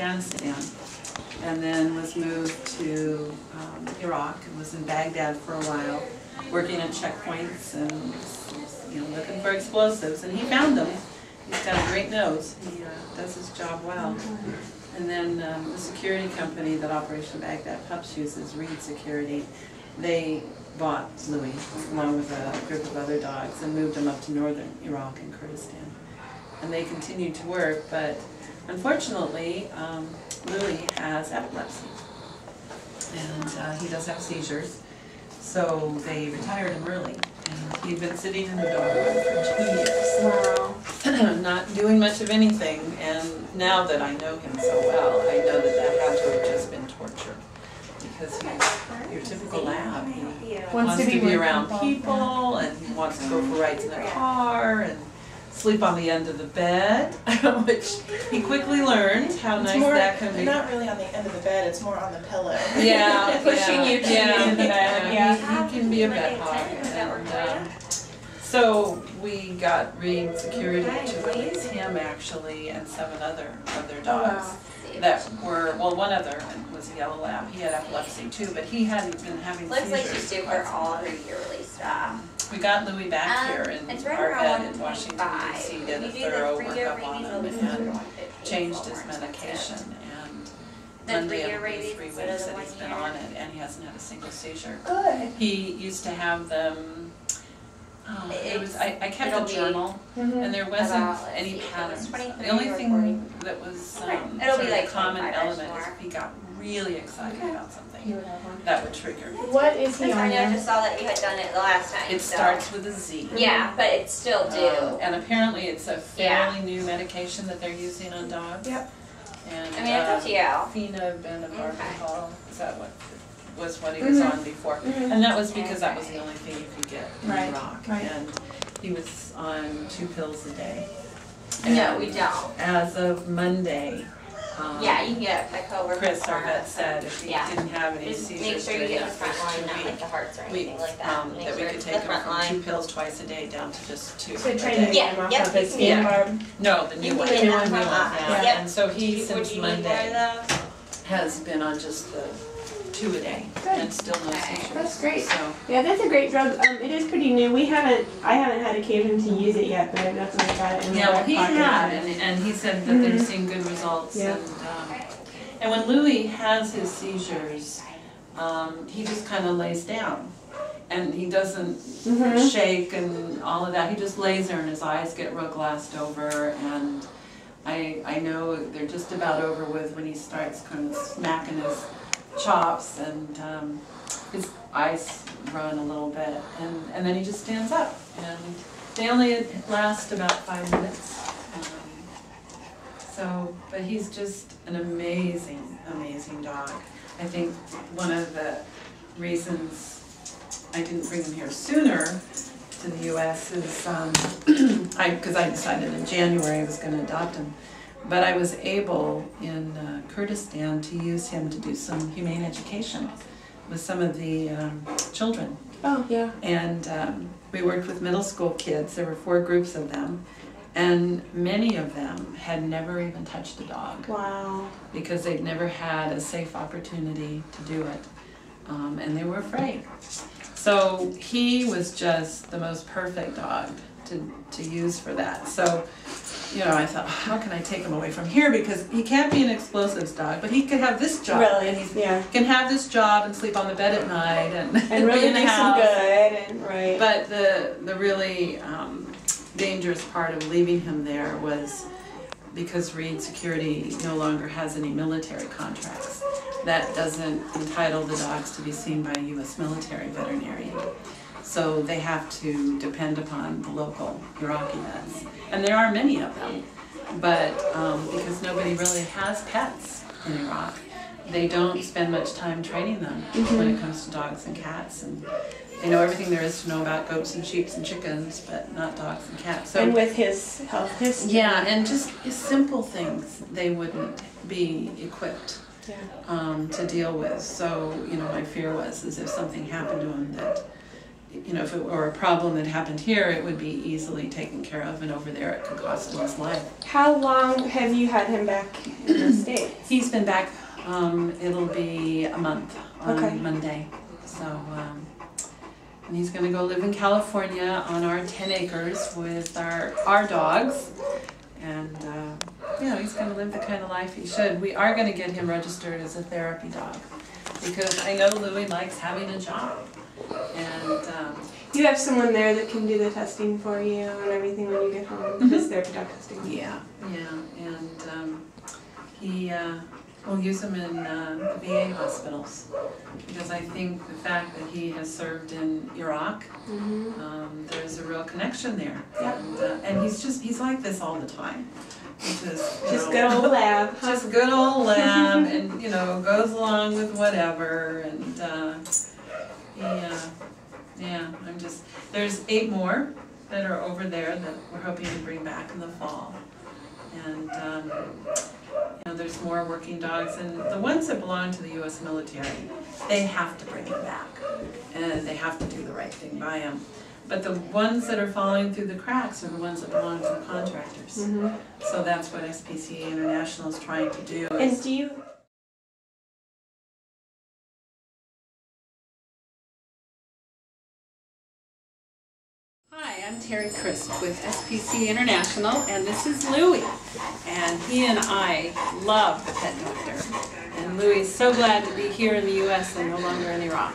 Afghanistan, and then was moved to Iraq and was in Baghdad for a while, working at checkpoints and looking for explosives. And he found them. He's got a great nose. He does his job well. And then the security company that Operation Baghdad Pups uses, Reed Security, they bought Louie along with a group of other dogs and moved him up to northern Iraq and Kurdistan. And they continued to work, but unfortunately, Louie has epilepsy, and he does have seizures, so they retired him early. And he'd been sitting in the dog run for 2 years. Wow. Not doing much of anything, and now that I know him so well, I know that that had to have just been torture. Because he's your typical lab. He wants to be around people, and he wants to go for rides in the car, and sleep on the end of the bed, which he quickly learned how nice that can be. Not really on the end of the bed, it's more on the pillow. Yeah, pushing you to the end of the bed. Yeah, he can be a bed hog. And, so we got Reed Security to release him actually, and 7 other of their dogs that were, well, one other was a yellow lab. He had epilepsy too, but he hadn't been having seizures. Looks like she's due for all her yearly stuff. We got Louie back here in our bed in Washington, D.C. did a thorough workup on him and changed his medication. And Monday of the 3 weeks that he's been on it, and he hasn't had a single seizure. Good. He used to have them. I kept a journal, and there wasn't any patterns. The only thing that was sort of a common element is if he got really excited about something, that would trigger. What is he on? I just saw that you had done it the last time. It starts with a Z. Yeah, but it's still due. And apparently it's a fairly new medication that they're using on dogs. Yep. And I mean, it's up to you. Phenobarbital, is that what he was on before? And that was because that was the only thing you could get in Iraq. And he was on 2 pills a day. No, we don't. As of Monday, yeah, you can get a coworker. Chris, our vet, said if he didn't have any seizures, make sure you get the front line, not like the hearts or anything like that. That we could take him from 2 pills twice a day down to just 2 So a try day. to get him off of his Phenobarb. No, the new one. The new one. And so he, since Monday, has been on just the 2 a day, and still no seizures. That's great. So, Yeah, that's a great drug. It is pretty new. I haven't had occasion to use it yet, but I've definitely got it in my well, he pocket. had, and he said that they're seeing good results. Yeah. And when Louie has his seizures, he just kind of lays down, and he doesn't shake and all of that. He just lays there, and his eyes get real glassed over, and I know they're just about over with when he starts kind of smacking his chops, and his eyes run a little bit, and then he just stands up, and they only last about 5 minutes. But he's just an amazing, amazing dog. I think one of the reasons I didn't bring him here sooner to the U.S. is because I decided in January I was going to adopt him. But I was able in Kurdistan to use him to do some humane education with some of the children. Oh, yeah. And we worked with middle school kids. There were 4 groups of them. And many of them had never even touched a dog. Wow. Because they'd never had a safe opportunity to do it. And they were afraid. So he was just the most perfect dog to use for that. So, I thought, how can I take him away from here? Because he can't be an explosives dog, but he could have this job. Really? And he can have this job and sleep on the bed at night and really be in the house. good. But the really dangerous part of leaving him there was because Reed Security no longer has any military contracts. That doesn't entitle the dogs to be seen by a U.S. military veterinarian. So they have to depend upon the local Iraqi vets. And there are many of them, but because nobody really has pets in Iraq, they don't spend much time training them when it comes to dogs and cats. And they know everything there is to know about goats and sheep and chickens, but not dogs and cats. So, and with his health history. Yeah, and just simple things they wouldn't be equipped to deal with. So, my fear was if something happened to him that, if it were a problem that happened here, it would be easily taken care of, and over there it could cost him his life. How long have you had him back in the States? He's been back, it'll be a month on Okay. Monday. So, and he's gonna go live in California on our 10 acres with our dogs. And, he's gonna live the kind of life he should. We are gonna get him registered as a therapy dog because I know Louie likes having a job. And, You have someone there that can do the testing for you and everything when you get home. His therapy dog testing. yeah, and he will use him in the VA hospitals because I think the fact that he has served in Iraq, there's a real connection there. Yep. And he's like this all the time. Just good old lab. Huh? Just good old lab, and goes along with whatever, and there's 8 more that are over there that we're hoping to bring back in the fall, and there's more working dogs, and the ones that belong to the U.S. military, they have to bring them back, and they have to do the right thing by them. But the ones that are falling through the cracks are the ones that belong to the contractors. So that's what SPCAI International is trying to do. And do you? Hi, I'm Terri Crisp with SPCAI International, and this is Louie. And he and I love the pet doctor. And Louie's so glad to be here in the U.S. and no longer in Iraq.